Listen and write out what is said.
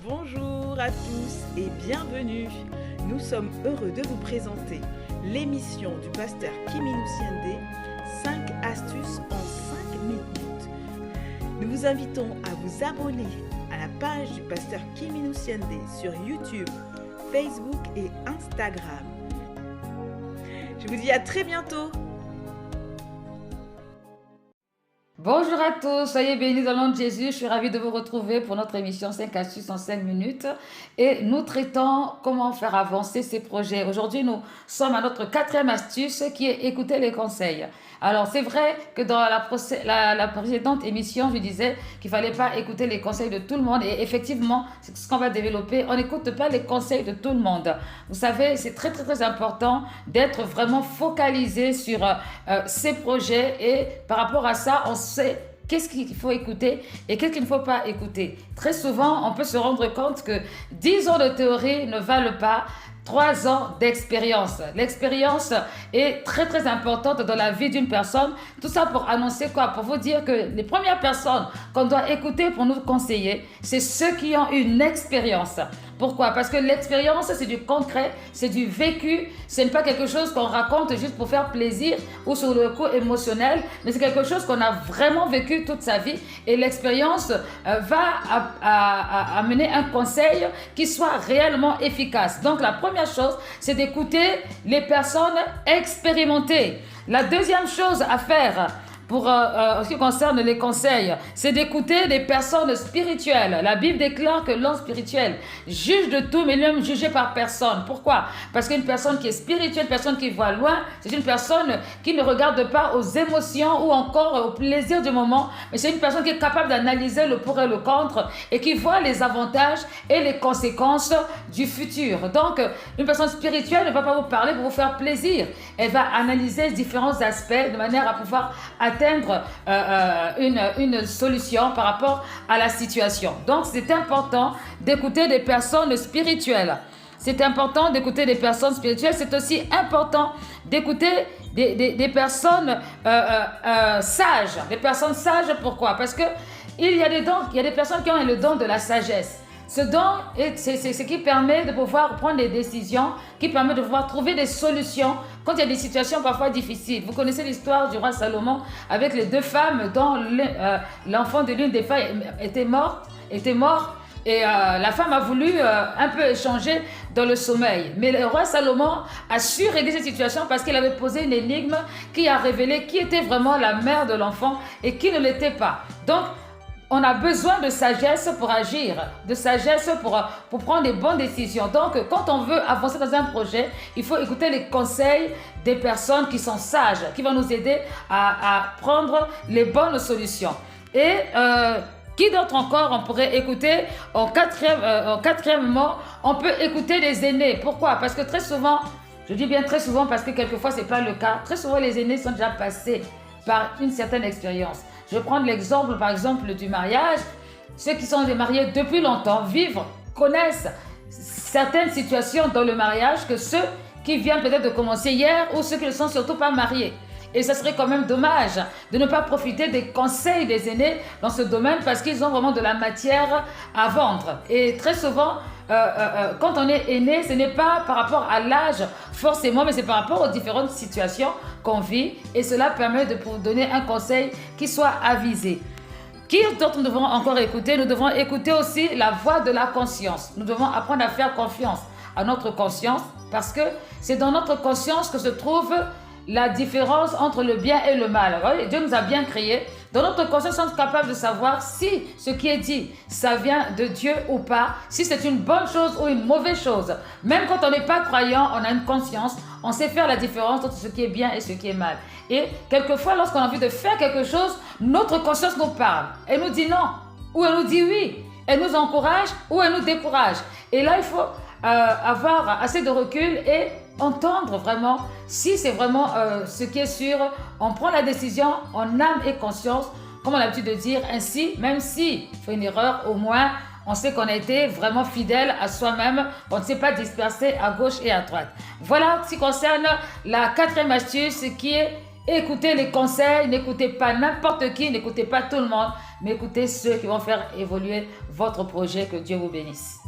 Bonjour à tous et bienvenue. Nous sommes heureux de vous présenter l'émission du pasteur Kiminou Siende, 5 astuces en 5 minutes. Nous vous invitons à vous abonner à la page du pasteur Kiminou Siende sur YouTube, Facebook et Instagram. Je vous dis à très bientôt. Bonjour à tous, soyez bénis dans le nom de Jésus. Je suis ravie de vous retrouver pour notre émission 5 astuces en 5 minutes. Et nous traitons comment faire avancer ces projets. Aujourd'hui, nous sommes à notre 4e astuce qui est écouter les conseils. Alors, c'est vrai que dans la précédente émission, je disais qu'il ne fallait pas écouter les conseils de tout le monde. Et effectivement, c'est ce qu'on va développer. On n'écoute pas les conseils de tout le monde. Vous savez, c'est très, très, très important d'être vraiment focalisé sur ces projets. Et par rapport à ça, on sait qu'est-ce qu'il faut écouter et qu'est-ce qu'il ne faut pas écouter. Très souvent, on peut se rendre compte que 10 ans de théorie ne valent pas 3 ans d'expérience. L'expérience est très très importante dans la vie d'une personne. Tout ça pour annoncer quoi? Pour vous dire que les premières personnes qu'on doit écouter pour nous conseiller, c'est ceux qui ont une expérience. Pourquoi? Parce que l'expérience, c'est du concret, c'est du vécu. Ce n'est pas quelque chose qu'on raconte juste pour faire plaisir ou sur le coup émotionnel, mais c'est quelque chose qu'on a vraiment vécu toute sa vie. Et l'expérience va amener un conseil qui soit réellement efficace. Donc, la première chose, c'est d'écouter les personnes expérimentées. La deuxième chose à faire, pour ce qui concerne les conseils, c'est d'écouter des personnes spirituelles. La Bible déclare que l'homme spirituel juge de tout, mais lui-même jugé par personne. Pourquoi? Parce qu'une personne qui est spirituelle, une personne qui voit loin, c'est une personne qui ne regarde pas aux émotions ou encore au plaisir du moment, mais c'est une personne qui est capable d'analyser le pour et le contre et qui voit les avantages et les conséquences du futur. Donc, une personne spirituelle ne va pas vous parler pour vous faire plaisir. Elle va analyser différents aspects de manière à pouvoir atteindre une solution par rapport à la situation. Donc, c'est important d'écouter des personnes spirituelles. C'est important d'écouter des personnes spirituelles. C'est aussi important d'écouter des personnes sages. Des personnes sages, pourquoi? Parce que il y a des personnes qui ont le don de la sagesse. Ce don, c'est ce qui permet de pouvoir prendre des décisions, qui permet de pouvoir trouver des solutions quand il y a des situations parfois difficiles. Vous connaissez l'histoire du roi Salomon avec les 2 femmes dont l'enfant de l'une des femmes était mort. Et la femme a voulu un peu échanger dans le sommeil. Mais le roi Salomon a su régler cette situation parce qu'il avait posé une énigme qui a révélé qui était vraiment la mère de l'enfant et qui ne l'était pas. Donc, on a besoin de sagesse pour agir, de sagesse pour prendre des bonnes décisions. Donc, quand on veut avancer dans un projet, il faut écouter les conseils des personnes qui sont sages, qui vont nous aider à prendre les bonnes solutions. Et qui d'autre encore on pourrait écouter en quatrièmement, on peut écouter les aînés. Pourquoi? Parce que très souvent, je dis bien très souvent parce que quelquefois ce n'est pas le cas, très souvent les aînés sont déjà passés par une certaine expérience. Je vais prendre l'exemple, par exemple, du mariage. Ceux qui sont mariés depuis longtemps connaissent certaines situations dans le mariage que ceux qui viennent peut-être de commencer hier ou ceux qui ne sont surtout pas mariés. Et ce serait quand même dommage de ne pas profiter des conseils des aînés dans ce domaine parce qu'ils ont vraiment de la matière à vendre. Et très souvent, quand on est aîné, ce n'est pas par rapport à l'âge forcément, mais c'est par rapport aux différentes situations qu'on vit. Et cela permet de donner un conseil qui soit avisé. Qui d'autre nous devons encore écouter? Nous devons écouter aussi la voix de la conscience. Nous devons apprendre à faire confiance à notre conscience parce que c'est dans notre conscience que se trouve la différence entre le bien et le mal. Voyez, Dieu nous a bien créés. Dans notre conscience, nous sommes capables de savoir si ce qui est dit, ça vient de Dieu ou pas, si c'est une bonne chose ou une mauvaise chose. Même quand on n'est pas croyant, on a une conscience, on sait faire la différence entre ce qui est bien et ce qui est mal. Et quelquefois, lorsqu'on a envie de faire quelque chose, notre conscience nous parle. Elle nous dit non, ou elle nous dit oui. Elle nous encourage ou elle nous décourage. Et là, il faut avoir assez de recul et entendre vraiment si c'est vraiment ce qui est sûr. On prend la décision en âme et conscience, comme on a l'habitude de dire. Ainsi, même si on fait une erreur, au moins on sait qu'on a été vraiment fidèle à soi-même, on ne s'est pas dispersé à gauche et à droite. Voilà ce qui concerne la 4e astuce qui est Écoutez les conseils, n'écoutez pas n'importe qui, n'écoutez pas tout le monde, mais écoutez ceux qui vont faire évoluer votre projet. Que Dieu vous bénisse.